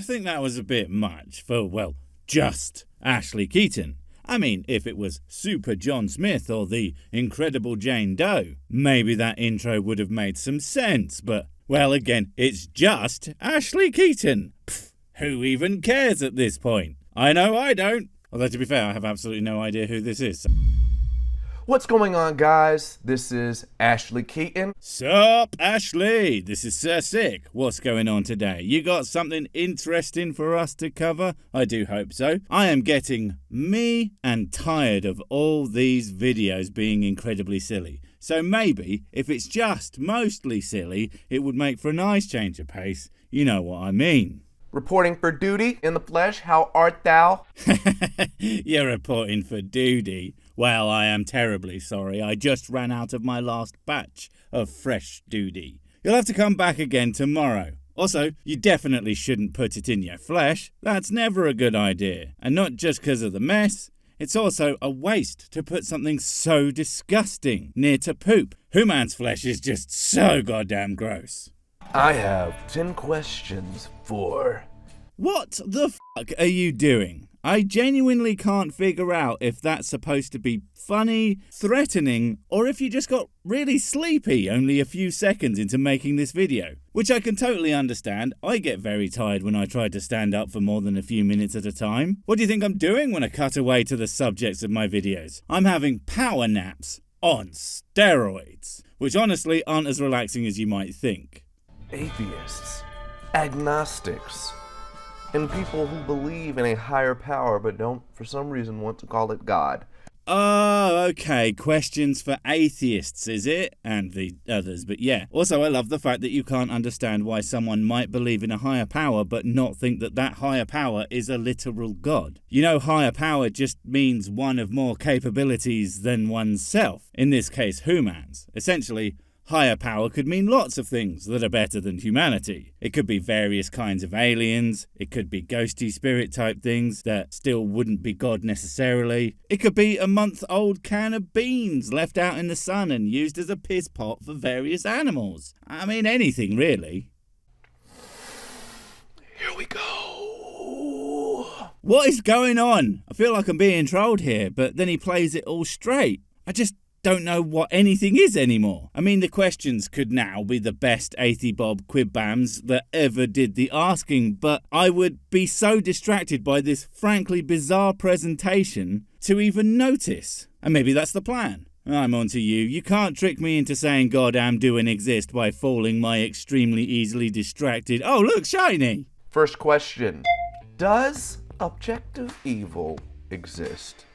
think that was a bit much for, well, just Ashley Keaton. I mean, if it was Super John Smith or the Incredible Jane Doe, maybe that intro would have made some sense, but, well, again, it's just Ashley Keaton. Pfft, who even cares at this point? I know I don't. Although, to be fair, I have absolutely no idea who this is. What's going on, guys? This is Ashley Keaton. Sup, Ashley? This is Sir Sick. What's going on today? You got something interesting for us to cover? I do hope so. I am getting me and tired of all these videos being incredibly silly. So maybe, if it's just mostly silly, it would make for a nice change of pace. You know what I mean. Reporting for duty in the flesh, how art thou? You're reporting for duty. Well, I am terribly sorry. I just ran out of my last batch of fresh duty. You'll have to come back again tomorrow. Also, you definitely shouldn't put it in your flesh. That's never a good idea. And not just because of the mess. It's also a waste to put something so disgusting near to poop. Human's flesh is just so goddamn gross. I have 10 questions for... What the fuck are you doing? I genuinely can't figure out if that's supposed to be funny, threatening, or if you just got really sleepy only a few seconds into making this video. Which I can totally understand. I get very tired when I try to stand up for more than a few minutes at a time. What do you think I'm doing when I cut away to the subjects of my videos? I'm having power naps on steroids, which honestly aren't as relaxing as you might think. Atheists, agnostics, and people who believe in a higher power but don't, for some reason, want to call it God. Oh, okay. Questions for atheists, is it? And the others, but yeah. Also, I love the fact that you can't understand why someone might believe in a higher power but not think that that higher power is a literal god. You know, higher power just means one of more capabilities than oneself. In this case, humans. Essentially, higher power could mean lots of things that are better than humanity. It could be various kinds of aliens. It could be ghosty spirit type things that still wouldn't be God necessarily. It could be a month-old can of beans left out in the sun and used as a piss pot for various animals. I mean, anything really. Here we go. What is going on? I feel like I'm being trolled here, but then he plays it all straight. I just don't know what anything is anymore. I mean, the questions could now be the best Athie-Bob Quib-Bams that ever did the asking, but I would be so distracted by this frankly bizarre presentation to even notice. And maybe that's the plan. I'm on to you. You can't trick me into saying goddamn doing exist by fooling my extremely easily distracted... Oh, look, shiny! First question. Does objective evil exist?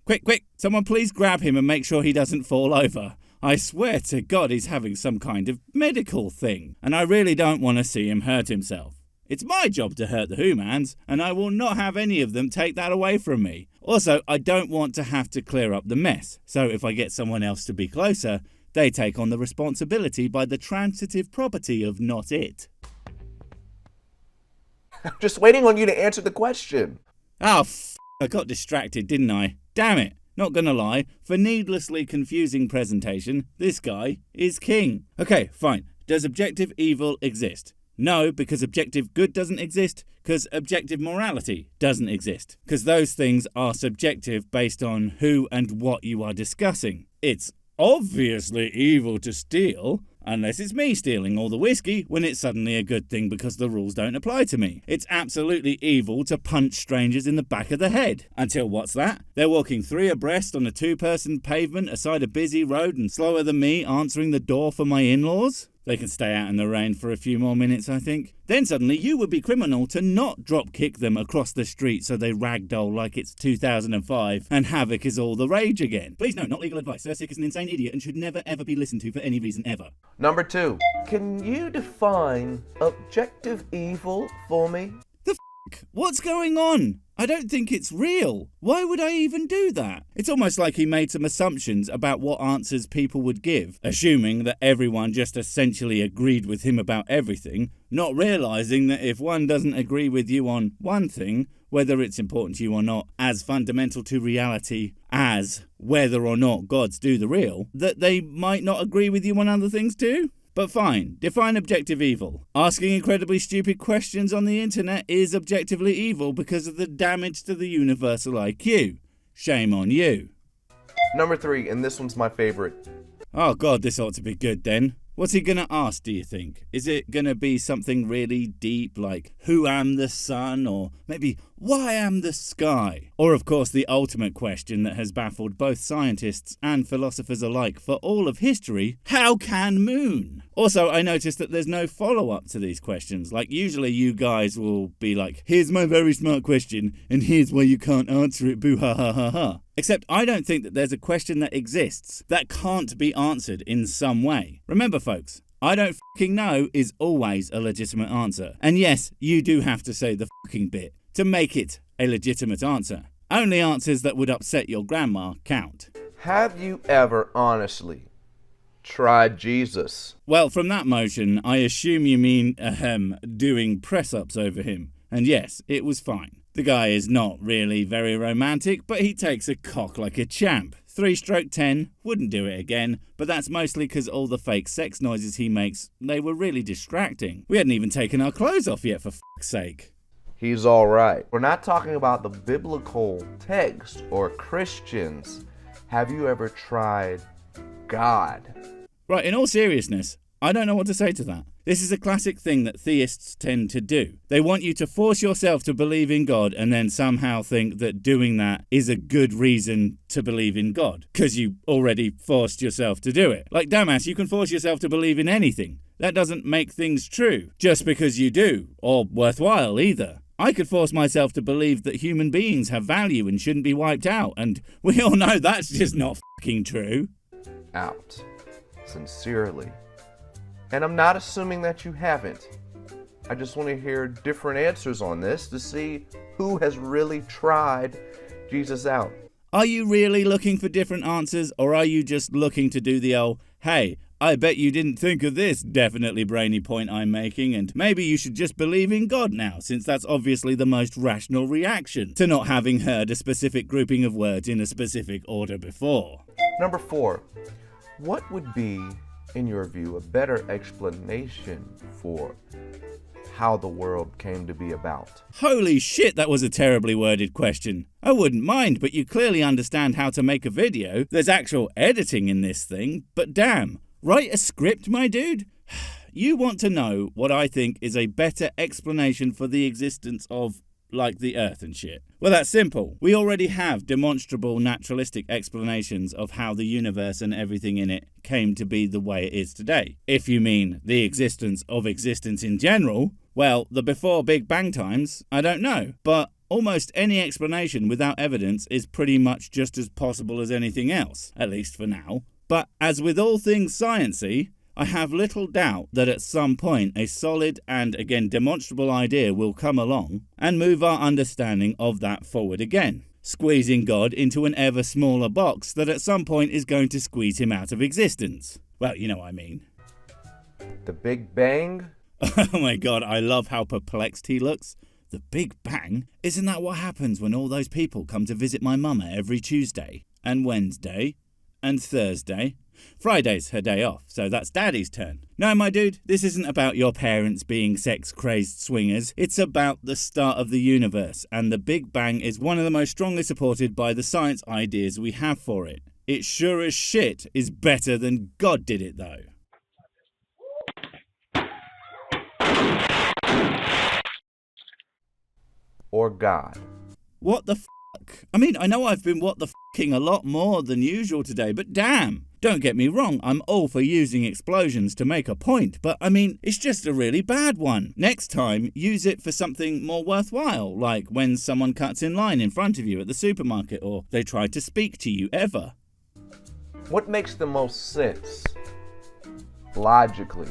Quick, someone please grab him and make sure he doesn't fall over. I swear to God he's having some kind of medical thing, and I really don't want to see him hurt himself. It's my job to hurt the humans, and I will not have any of them take that away from me. Also, I don't want to have to clear up the mess, so if I get someone else to be closer, they take on the responsibility by the transitive property of not it. I'm just waiting on you to answer the question. Oh, I got distracted, didn't I? Damn it. Not gonna lie, for needlessly confusing presentation, this guy is king. Okay, fine. Does objective evil exist? No, because objective good doesn't exist, because objective morality doesn't exist, because those things are subjective based on who and what you are discussing. It's obviously evil to steal, unless it's me stealing all the whiskey when it's suddenly a good thing because the rules don't apply to me. It's absolutely evil to punch strangers in the back of the head. Until what's that? They're walking 3 abreast on a 2-person pavement aside a busy road and slower than me answering the door for my in-laws? They can stay out in the rain for a few more minutes, I think. Then suddenly you would be criminal to not drop-kick them across the street so they ragdoll like it's 2005 and havoc is all the rage again. Please no, not legal advice. Sir Sick is an insane idiot and should never ever be listened to for any reason ever. Number 2. Can you define objective evil for me? The f***? What's going on? I don't think it's real. Why would I even do that? It's almost like he made some assumptions about what answers people would give, assuming that everyone just essentially agreed with him about everything, not realizing that if one doesn't agree with you on one thing, whether it's important to you or not, as fundamental to reality as whether or not gods do the real, that they might not agree with you on other things too. But fine, define objective evil. Asking incredibly stupid questions on the internet is objectively evil because of the damage to the universal IQ. Shame on you. Number 3, and this one's my favorite. Oh god, this ought to be good then. What's he gonna ask, do you think? Is it gonna be something really deep like, who am the sun? Or maybe, why am the sky? Or of course the ultimate question that has baffled both scientists and philosophers alike for all of history, how can moon? Also, I noticed that there's no follow-up to these questions. Like, usually you guys will be like, here's my very smart question, and here's why you can't answer it, boo ha ha ha ha. Except I don't think that there's a question that exists that can't be answered in some way. Remember, folks, I don't fucking know is always a legitimate answer. And yes, you do have to say the fucking bit to make it a legitimate answer. Only answers that would upset your grandma count. Have you ever honestly tried Jesus? Well, from that motion, I assume you mean, doing press-ups over him. And yes, it was fine. The guy is not really very romantic, but he takes a cock like a champ. 3/10, wouldn't do it again, but that's mostly because all the fake sex noises he makes, they were really distracting. We hadn't even taken our clothes off yet, for fuck's sake. He's alright. We're not talking about the biblical text or Christians. Have you ever tried God? Right, in all seriousness, I don't know what to say to that. This is a classic thing that theists tend to do. They want you to force yourself to believe in God and then somehow think that doing that is a good reason to believe in God, because you already forced yourself to do it. Like, dumbass, you can force yourself to believe in anything. That doesn't make things true, just because you do, or worthwhile either. I could force myself to believe that human beings have value and shouldn't be wiped out, and we all know that's just not fucking true. Out. Sincerely. And I'm not assuming that you haven't. I just want to hear different answers on this to see who has really tried Jesus out. Are you really looking for different answers, or are you just looking to do the old, hey, I bet you didn't think of this definitely brainy point I'm making, and maybe you should just believe in God now, since that's obviously the most rational reaction to not having heard a specific grouping of words in a specific order before. Number 4. What would be, in your view, a better explanation for how the world came to be about? Holy shit, that was a terribly worded question. I wouldn't mind, but you clearly understand how to make a video. There's actual editing in this thing, but damn, write a script, my dude? You want to know what I think is a better explanation for the existence of, like, the Earth and shit? Well, that's simple. We already have demonstrable naturalistic explanations of how the universe and everything in it came to be the way it is today. If you mean the existence of existence in general, well, the before Big Bang times, I don't know. But almost any explanation without evidence is pretty much just as possible as anything else, at least for now. But as with all things science-y, I have little doubt that at some point a solid and, again, demonstrable idea will come along and move our understanding of that forward again, squeezing God into an ever smaller box that at some point is going to squeeze him out of existence. Well, you know what I mean. The Big Bang? Oh my god, I love how perplexed he looks. The Big Bang? Isn't that what happens when all those people come to visit my mama every Tuesday, and Wednesday, and Thursday? Friday's her day off, so that's Daddy's turn. No, my dude, this isn't about your parents being sex-crazed swingers. It's about the start of the universe, and the Big Bang is one of the most strongly supported by the science ideas we have for it. It sure as shit is better than God did it, though. Or God? What the fuck? I mean, I know I've been what the fucking a lot more than usual today, but damn! Don't get me wrong, I'm all for using explosions to make a point, but I mean, it's just a really bad one. Next time, use it for something more worthwhile, like when someone cuts in line in front of you at the supermarket, or they try to speak to you ever. What makes the most sense, logically?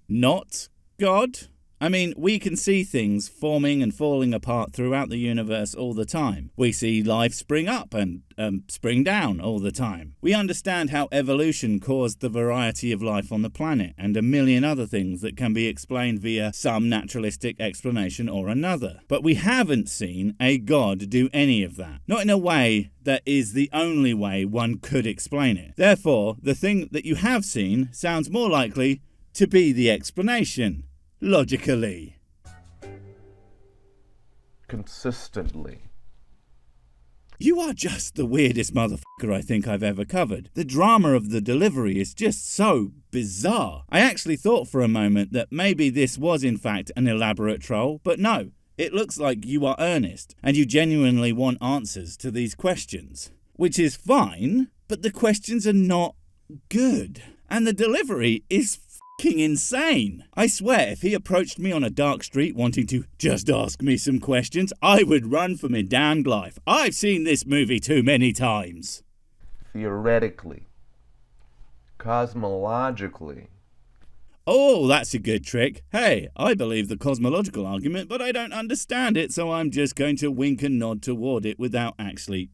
Not God? I mean, we can see things forming and falling apart throughout the universe all the time. We see life spring up and spring down all the time. We understand how evolution caused the variety of life on the planet and a million other things that can be explained via some naturalistic explanation or another. But we haven't seen a god do any of that. Not in a way that is the only way one could explain it. Therefore, the thing that you have seen sounds more likely to be the explanation, logically. Consistently. You are just the weirdest motherfucker I think I've ever covered. The drama of the delivery is just so bizarre. I actually thought for a moment that maybe this was in fact an elaborate troll, but no. It looks like you are earnest, and you genuinely want answers to these questions. Which is fine, but the questions are not good. And the delivery is fucking insane. I swear, if he approached me on a dark street wanting to just ask me some questions, I would run for my damned life. I've seen this movie too many times. Theoretically. Cosmologically. Oh, that's a good trick. Hey, I believe the cosmological argument, but I don't understand it, so I'm just going to wink and nod toward it without actually,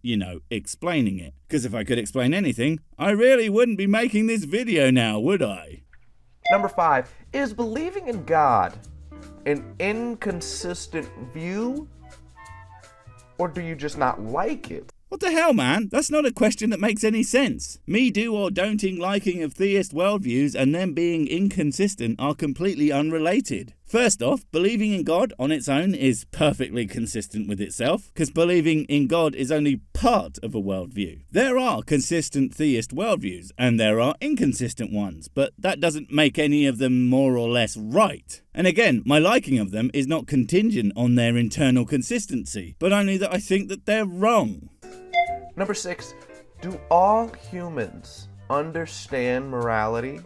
explaining it. Because if I could explain anything, I really wouldn't be making this video now, would I? Number 5, is believing in God an inconsistent view, or do you just not like it? What the hell, man? That's not a question that makes any sense. Me do or don'ting liking of theist worldviews and them being inconsistent are completely unrelated. First off, believing in God on its own is perfectly consistent with itself, because believing in God is only part of a worldview. There are consistent theist worldviews, and there are inconsistent ones, but that doesn't make any of them more or less right. And again, my liking of them is not contingent on their internal consistency, but only that I think that they're wrong. Number 6, do all humans understand morality?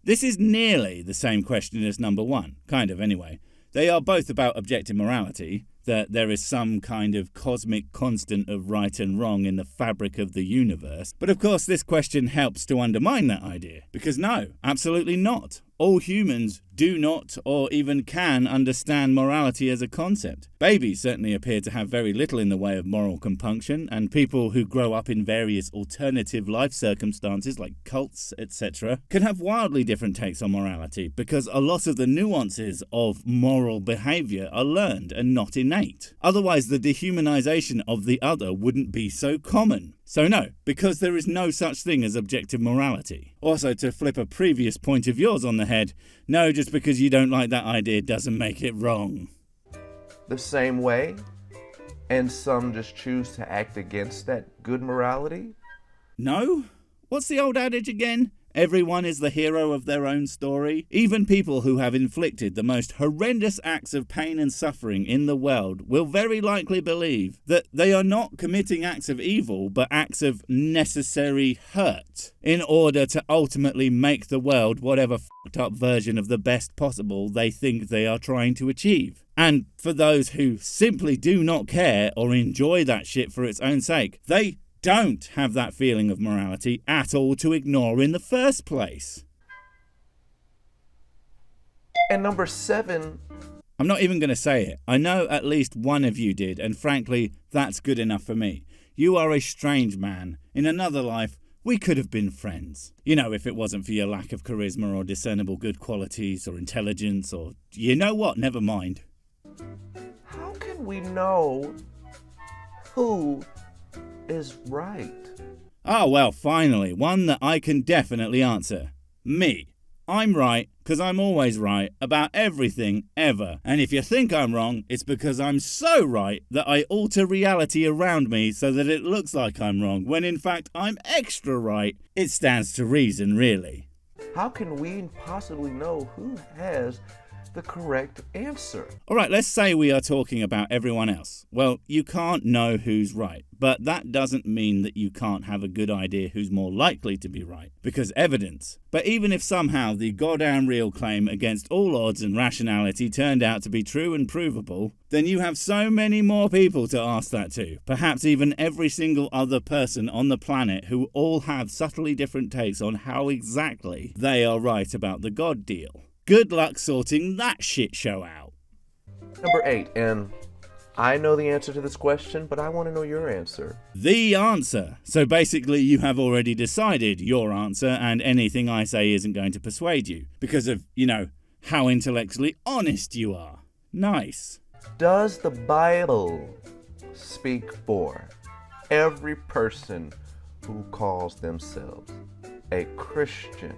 This is nearly the same question as number 1, kind of anyway. They are both about objective morality, that there is some kind of cosmic constant of right and wrong in the fabric of the universe. But of course this question helps to undermine that idea, because no, absolutely not. All humans do not or even can understand morality as a concept. Babies certainly appear to have very little in the way of moral compunction, and people who grow up in various alternative life circumstances like cults, etc., can have wildly different takes on morality, because a lot of the nuances of moral behaviour are learned and not innate. Otherwise the dehumanization of the other wouldn't be so common. So no, because there is no such thing as objective morality. Also, to flip a previous point of yours on the head, no, just because you don't like that idea doesn't make it wrong. The same way, and some just choose to act against that good morality? No? What's the old adage again? Everyone is the hero of their own story. Even people who have inflicted the most horrendous acts of pain and suffering in the world will very likely believe that they are not committing acts of evil, but acts of necessary hurt in order to ultimately make the world whatever fucked up version of the best possible they think they are trying to achieve. And for those who simply do not care or enjoy that shit for its own sake, they don't have that feeling of morality at all to ignore in the first place. And number 7... I'm not even going to say it. I know at least one of you did, and frankly, that's good enough for me. You are a strange man. In another life, we could have been friends. If it wasn't for your lack of charisma or discernible good qualities or intelligence or... You know what? Never mind. How can we know who is right? Oh, well, finally, one that I can definitely answer. Me. I'm right, because I'm always right about everything, ever. And if you think I'm wrong, it's because I'm so right that I alter reality around me so that it looks like I'm wrong, when in fact I'm extra right. It stands to reason, really. How can we possibly know who has the correct answer? Alright, let's say we are talking about everyone else. Well, you can't know who's right, but that doesn't mean that you can't have a good idea who's more likely to be right, because evidence. But even if somehow the goddamn real claim against all odds and rationality turned out to be true and provable, then you have so many more people to ask that to, perhaps even every single other person on the planet who all have subtly different takes on how exactly they are right about the God deal. Good luck sorting that shit show out. Number 8, and I know the answer to this question, but I want to know your answer. The answer. So basically you have already decided your answer, and anything I say isn't going to persuade you because of, how intellectually honest you are. Nice. Does the Bible speak for every person who calls themselves a Christian?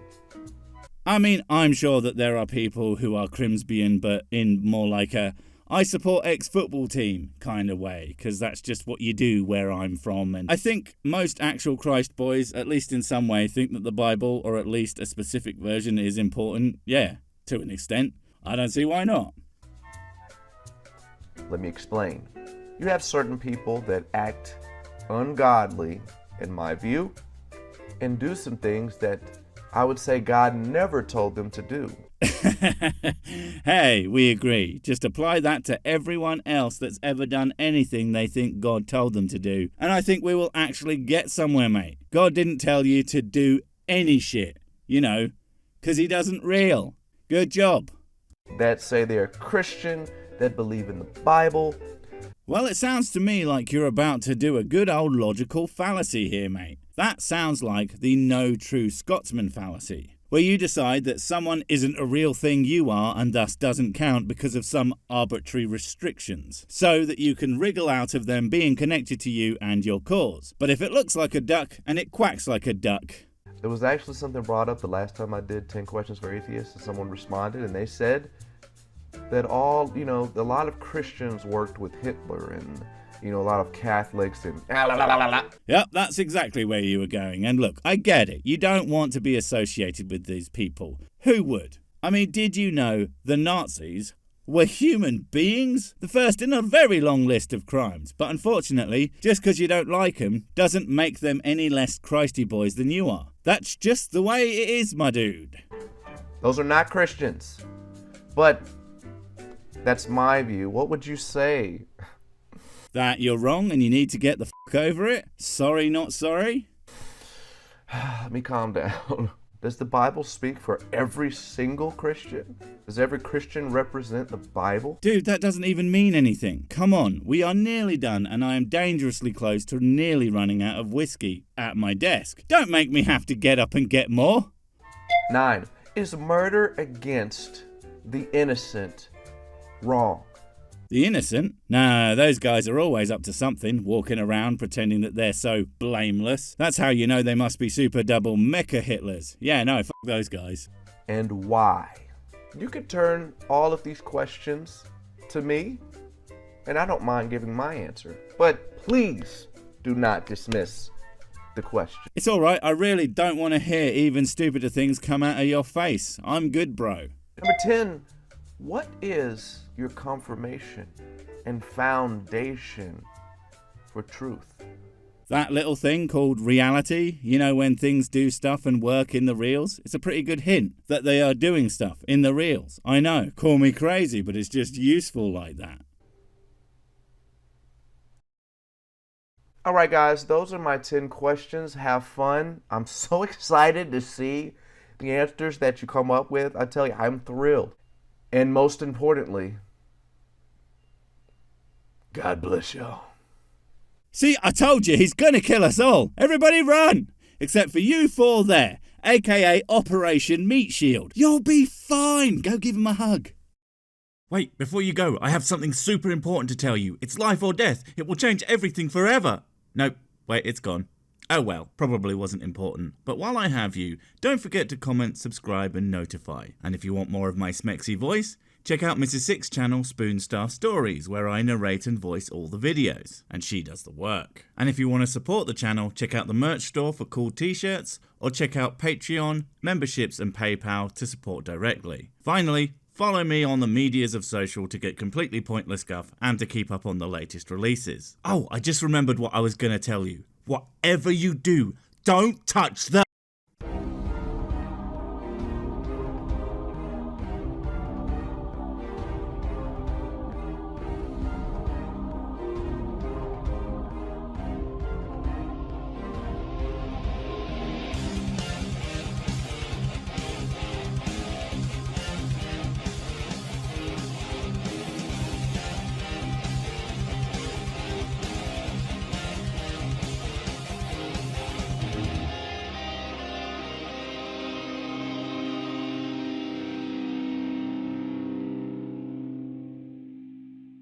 I mean, I'm sure that there are people who are Crimsbian, but in more like a I support ex-football team kind of way, because that's just what you do where I'm from. And I think most actual Christ boys, at least in some way, think that the Bible, or at least a specific version, is important. Yeah, to an extent. I don't see why not. Let me explain. You have certain people that act ungodly, in my view, and do some things that I would say God never told them to do. Hey, we agree. Just apply that to everyone else that's ever done anything they think God told them to do. And I think we will actually get somewhere, mate. God didn't tell you to do any shit, you know, because he doesn't real. Good job. That say they're Christian, that believe in the Bible. Well, it sounds to me like you're about to do a good old logical fallacy here, mate. That sounds like the no true Scotsman fallacy, where you decide that someone isn't a real thing you are and thus doesn't count because of some arbitrary restrictions, so that you can wriggle out of them being connected to you and your cause. But if it looks like a duck and it quacks like a duck... There was actually something brought up the last time I did 10 Questions for Atheists, and someone responded and they said that a lot of Christians worked with Hitler and, a lot of Catholics and... Yep, that's exactly where you were going. And look, I get it. You don't want to be associated with these people. Who would? I mean, did you know the Nazis were human beings? The first in a very long list of crimes. But unfortunately, just because you don't like them doesn't make them any less Christy boys than you are. That's just the way it is, my dude. Those are not Christians. But that's my view. What would you say? That you're wrong and you need to get the fuck over it? Sorry, not sorry? Let me calm down. Does the Bible speak for every single Christian? Does every Christian represent the Bible? Dude, that doesn't even mean anything. Come on, we are nearly done and I am dangerously close to nearly running out of whiskey at my desk. Don't make me have to get up and get more. 9. Is murder against the innocent wrong? The innocent? Nah, those guys are always up to something, walking around pretending that they're so blameless. That's how you know they must be super double mecha Hitlers. Yeah, no, fuck those guys. And why? You could turn all of these questions to me, and I don't mind giving my answer. But please do not dismiss the question. It's alright, I really don't want to hear even stupider things come out of your face. I'm good, bro. Number 10. What is your confirmation and foundation for truth? That little thing called reality, you know, when things do stuff and work in the reels, it's a pretty good hint that they are doing stuff in the reels. I know, call me crazy, but it's just useful like that. Alright guys, those are my 10 questions. Have fun. I'm so excited to see the answers that you come up with. I tell you, I'm thrilled. And most importantly, God bless y'all. See, I told you, he's gonna kill us all. Everybody run! Except for you four there, aka Operation Meat Shield. You'll be fine. Go give him a hug. Wait, before you go, I have something super important to tell you. It's life or death. It will change everything forever. Nope, wait, it's gone. Oh well, probably wasn't important. But while I have you, don't forget to comment, subscribe and notify. And if you want more of my smexy voice, check out Mrs. Six's channel Spoonstaff Stories, where I narrate and voice all the videos, and she does the work. And if you want to support the channel, check out the merch store for cool t-shirts, or check out Patreon, memberships and PayPal to support directly. Finally, follow me on the medias of social to get completely pointless guff and to keep up on the latest releases. Oh, I just remembered what I was gonna tell you. Whatever you do, don't touch the